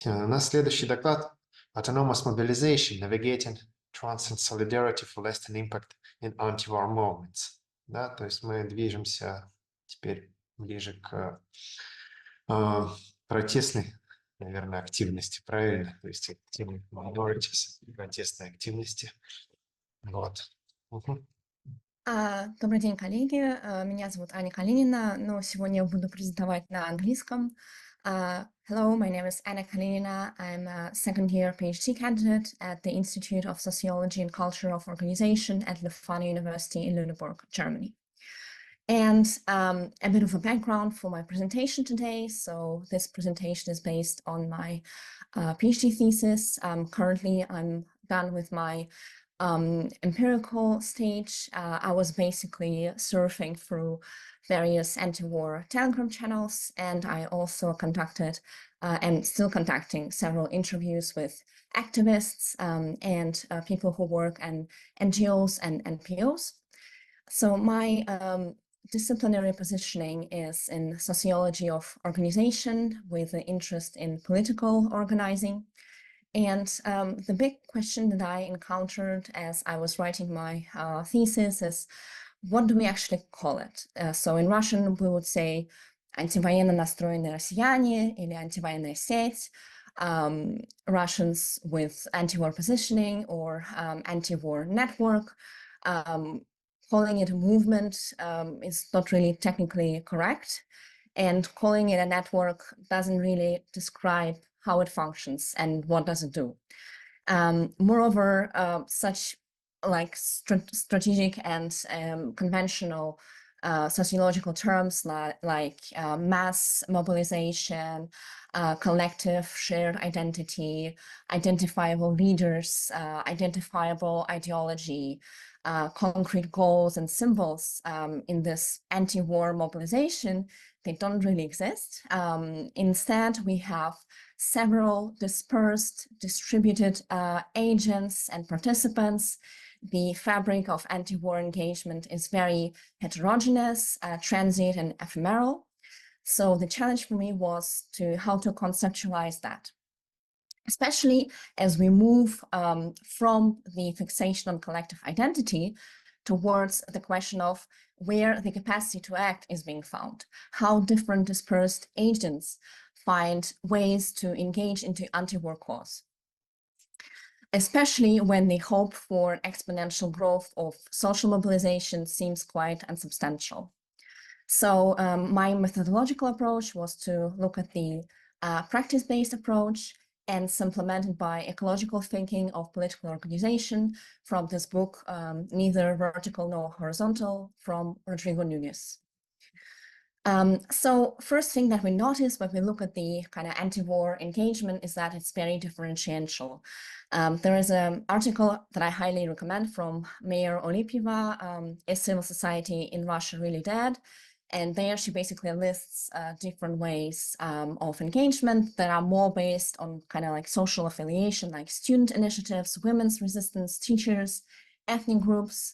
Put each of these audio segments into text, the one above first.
У нас следующий доклад Autonomous Mobilization, Navigating Transient Solidarity for Lasting Impact in Anti-War Movements. Да, то есть мы движемся теперь ближе к протестной, наверное, активности, правильно? То есть активной minorities, протестной активности. Вот. Добрый день, коллеги. Меня зовут Аня Калинина, но сегодня я буду презентовать на английском. Hello, my name is Anna Kalinina. I'm a second-year PhD candidate at the Institute of Sociology and Culture of Organization at Leuphana University in Lüneburg, Germany. And a bit of a background for my presentation today. So this presentation is based on my PhD thesis. Currently, I'm done with my empirical stage. I was basically surfing through various anti-war Telegram channels, and I also conducted and still conducting several interviews with activists and people who work in NGOs and NPOs. So my disciplinary positioning is in sociology of organization with an interest in political organizing. And the big question that I encountered as I was writing my thesis is, what do we actually call it? So in Russian, we would say антивоенно настроенные россияне или антивоенная сеть, Russians with anti-war positioning or anti-war network. Calling it a movement is not really technically correct. And calling it a network doesn't really describe how it functions and what does it do. Moreover, such like strategic and conventional sociological terms like mass mobilization, collective shared identity, identifiable leaders, identifiable ideology, concrete goals and symbols in this anti-war mobilization, they don't really exist. Instead, we have several dispersed, distributed agents and participants. The fabric of anti-war engagement is very heterogeneous, transient, and ephemeral. So the challenge for me was how to conceptualize that, especially as we move from the fixation on collective identity towards the question of where the capacity to act is being found, how different dispersed agents find ways to engage into anti-war cause, especially when the hope for exponential growth of social mobilization seems quite unsubstantial. So my methodological approach was to look at the practice-based approach and supplemented by ecological thinking of political organization from this book, Neither Vertical Nor Horizontal, from Rodrigo Nunes. So first thing that we notice when we look at the kind of anti-war engagement is that it's very differential. There is an article that I highly recommend from Mayor Olipieva, Is Civil Society in Russia Really Dead? And there she basically lists different ways of engagement that are more based on kind of like social affiliation, like student initiatives, women's resistance, teachers, ethnic groups,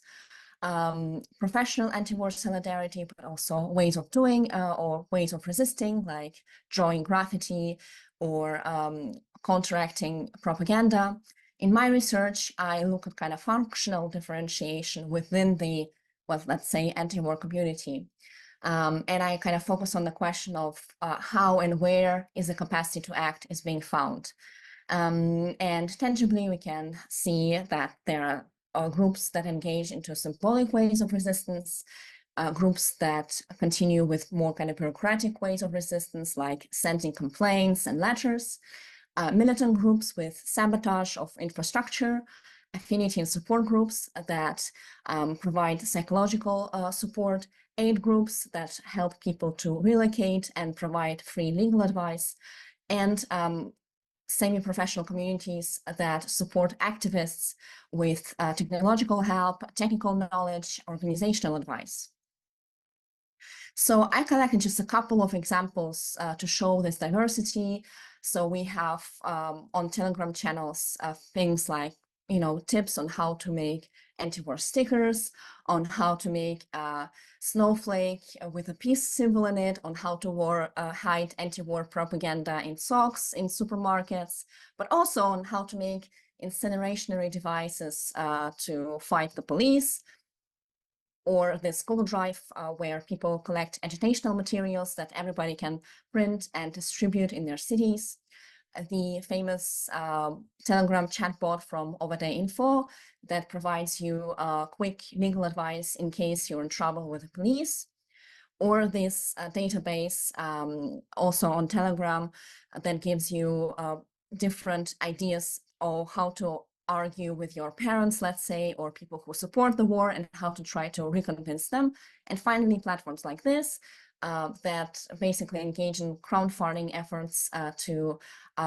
professional anti-war solidarity, but also ways of doing or ways of resisting, like drawing graffiti or counteracting propaganda. In my research, I look at kind of functional differentiation within the, well, let's say, anti-war community. And I kind of focus on the question of how and where is the capacity to act is being found. And tangibly, we can see that there are groups that engage into symbolic ways of resistance, groups that continue with more kind of bureaucratic ways of resistance, like sending complaints and letters, militant groups with sabotage of infrastructure, affinity and support groups that provide psychological support, aid groups that help people to relocate and provide free legal advice, and semi-professional communities that support activists with technological help, technical knowledge, organizational advice. So I collected just a couple of examples to show this diversity. So we have on Telegram channels things like tips on how to make anti-war stickers, on how to make a snowflake with a peace symbol in it, on how to hide anti-war propaganda in socks in supermarkets, but also on how to make incinerationary devices to fight the police, or this Google Drive where people collect agitational materials that everybody can print and distribute in their cities. The famous Telegram chatbot from Overday Info that provides you quick legal advice in case you're in trouble with the police, or this database also on Telegram that gives you different ideas of how to argue with your parents, let's say, or people who support the war, and how to try to reconvince them. And finally, platforms like this that basically engage in crowdfunding efforts to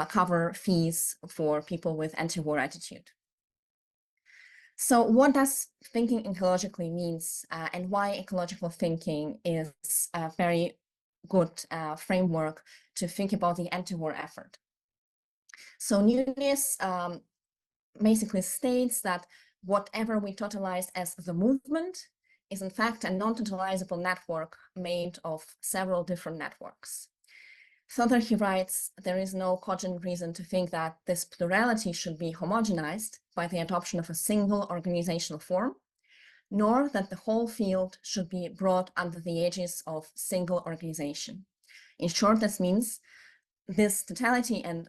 cover fees for people with anti-war attitude. So what does thinking ecologically means, and why ecological thinking is a very good framework to think about the anti-war effort? So Nunes basically states that whatever we totalize as the movement is in fact a non-totalizable network made of several different networks. Further, he writes, there is no cogent reason to think that this plurality should be homogenized by the adoption of a single organizational form, nor that the whole field should be brought under the aegis of single organization. In short, this means this totality and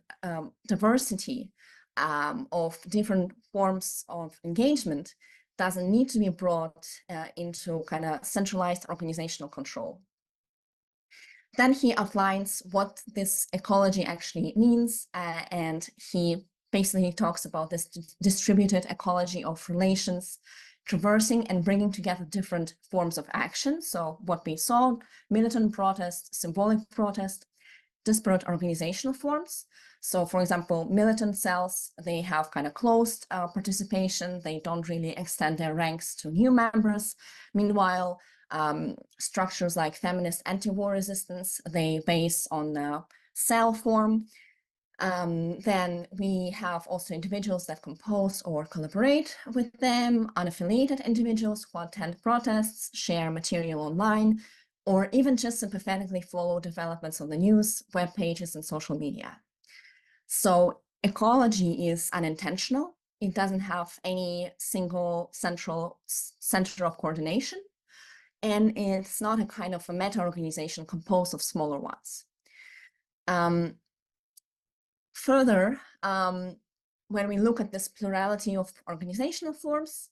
diversity of different forms of engagement doesn't need to be brought into kind of centralized organizational control. Then he outlines what this ecology actually means, and he basically talks about this distributed ecology of relations, traversing and bringing together different forms of action. So what we saw, militant protest, symbolic protest, disparate organizational forms. So for example, militant cells, they have kind of closed participation. They don't really extend their ranks to new members. Meanwhile, structures like feminist anti-war resistance, they base on the cell form. Then we have also individuals that compose or collaborate with them, unaffiliated individuals who attend protests, share material online, or even just sympathetically follow developments on the news, web pages, and social media. So ecology is unintentional. It doesn't have any single center of coordination. And it's not a kind of a meta-organization composed of smaller ones. Further, when we look at this plurality of organizational forms,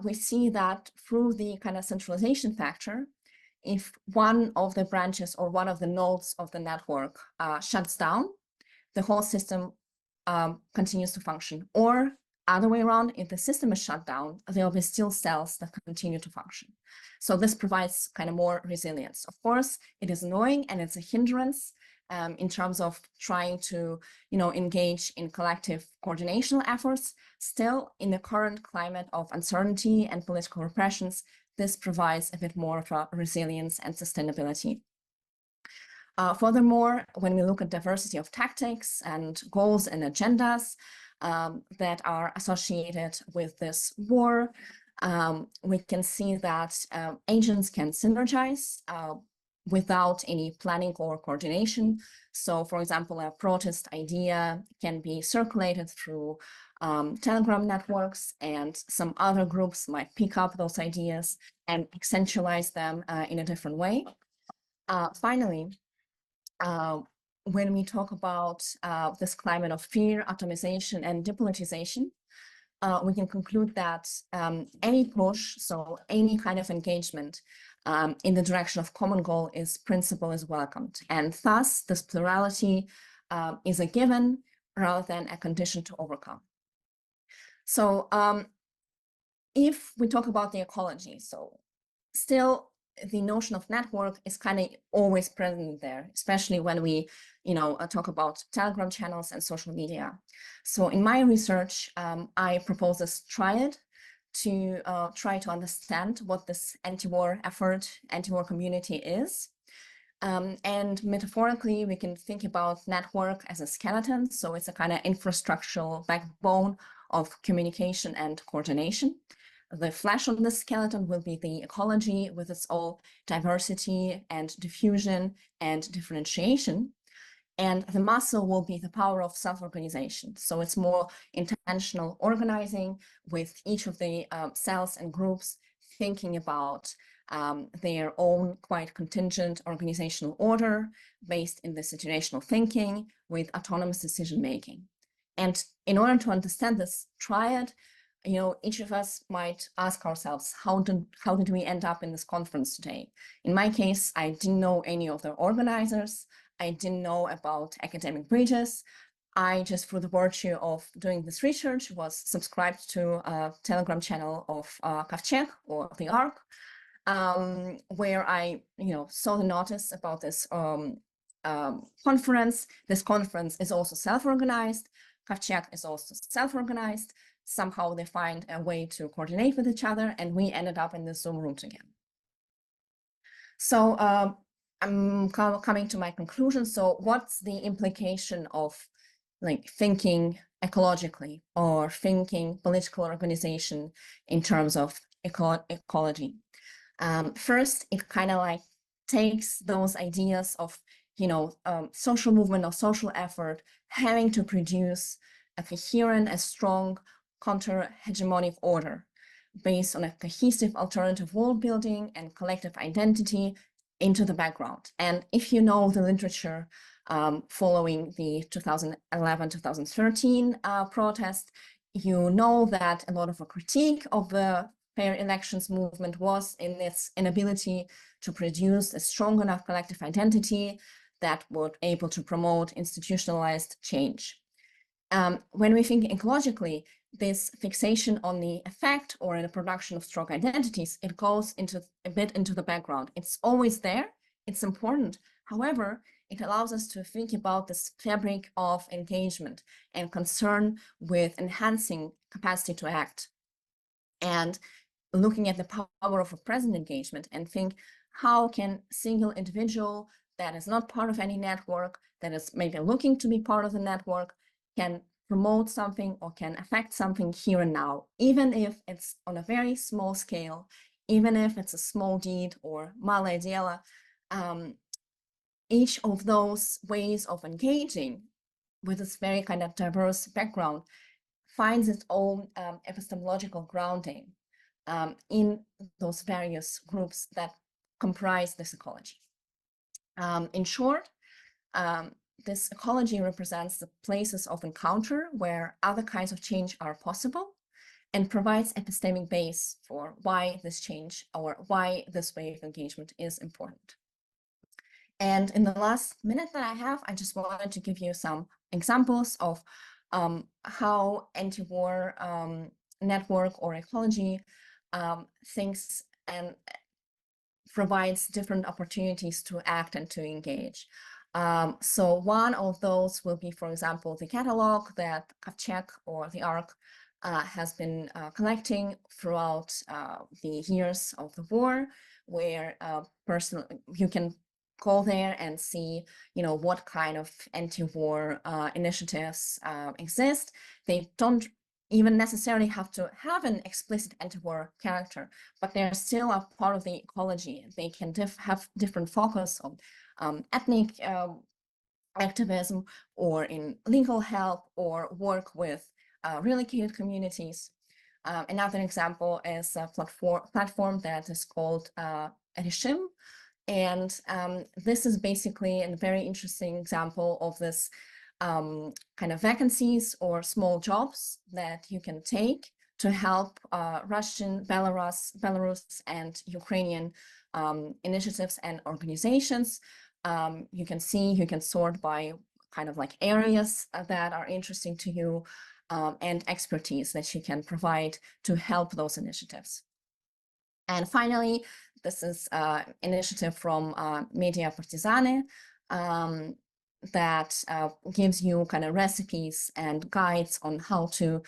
we see that through the kind of centralization factor, if one of the branches or one of the nodes of the network shuts down, the whole system continues to function. Or other way around, if the system is shut down, there will be still cells that continue to function. So this provides kind of more resilience. Of course, it is annoying and it's a hindrance in terms of trying to, engage in collective coordinational efforts. Still, in the current climate of uncertainty and political repressions, this provides a bit more of a resilience and sustainability. Furthermore, when we look at diversity of tactics and goals and agendas that are associated with this war, we can see that agents can synergize without any planning or coordination. So, for example, a protest idea can be circulated through Telegram networks, and some other groups might pick up those ideas and accentualize them in a different way. Finally, when we talk about this climate of fear, atomization, and depolitization, we can conclude that any push, so any kind of engagement in the direction of common goal is principle is welcomed. And thus, this plurality is a given rather than a condition to overcome. So if we talk about the ecology, so still the notion of network is kind of always present there, especially when we, talk about Telegram channels and social media. So in my research, I propose this triad to try to understand what this anti-war effort, anti-war community is. And metaphorically, we can think about network as a skeleton. So it's a kind of infrastructural backbone of communication and coordination. The flesh on the skeleton will be the ecology with its all diversity and diffusion and differentiation. And the muscle will be the power of self-organization. So it's more intentional organizing with each of the cells and groups thinking about their own quite contingent organizational order based in the situational thinking with autonomous decision-making. And in order to understand this triad, each of us might ask ourselves, how did we end up in this conference today? In my case, I didn't know any of the organizers. I didn't know about academic bridges. I just, through the virtue of doing this research, was subscribed to a Telegram channel of Kovcheg or the ARC, where I, saw the notice about this conference. This conference is also self-organized. Kovcheg is also self-organized. Somehow they find a way to coordinate with each other, and we ended up in the Zoom room together. So I'm coming to my conclusion. So what's the implication of thinking ecologically or thinking political organization in terms of ecology? First, it kind of takes those ideas of, social movement or social effort having to produce a coherent and strong counter-hegemonic order based on a cohesive alternative world building and collective identity into the background. And if you know the literature following the 2011-2013 protest, you know that a lot of a critique of the fair elections movement was in its inability to produce a strong enough collective identity that would be able to promote institutionalized change. When we think ecologically, this fixation on the effect or in the production of strong identities, it goes a bit into the background. It's always there, it's important. However, it allows us to think about this fabric of engagement and concern with enhancing capacity to act. And looking at the power of a present engagement and think, how can a single individual that is not part of any network, that is maybe looking to be part of the network, can promote something or can affect something here and now, even if it's on a very small scale, even if it's a small deed or mala dela. Each of those ways of engaging with this very kind of diverse background finds its own epistemological grounding in those various groups that comprise this ecology. In short, this ecology represents the places of encounter where other kinds of change are possible and provides epistemic base for why this change or why this way of engagement is important. And in the last minute that I have, I just wanted to give you some examples of how anti-war network or ecology thinks and provides different opportunities to act and to engage. So one of those will be, for example, the catalog that Kovcheg or the ARC has been collecting throughout the years of the war, where you can go there and see, what kind of anti-war initiatives exist. They don't even necessarily have to have an explicit anti-war character, but they're still a part of the ecology. They can have different focus on ethnic activism or in legal help or work with relocated communities. Another example is a platform that is called Reforum. And this is basically a very interesting example of this kind of vacancies or small jobs that you can take to help Russian, Belarus, and Ukrainian initiatives and organizations. You can sort by kind of like areas that are interesting to you and expertise that you can provide to help those initiatives. And finally, this is an initiative from Media Partizane. that gives you kind of recipes and guides on how to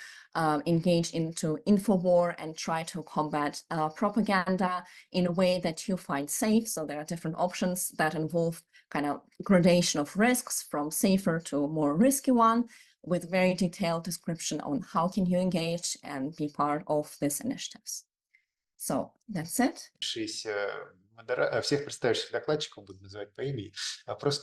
engage into infowar and try to combat propaganda in a way that you find safe. So there are different options that involve kind of gradation of risks from safer to more risky one, with very detailed description on how can you engage and be part of these initiatives. So that's it. Всех представивших докладчиков буду называть по имени. Вопрос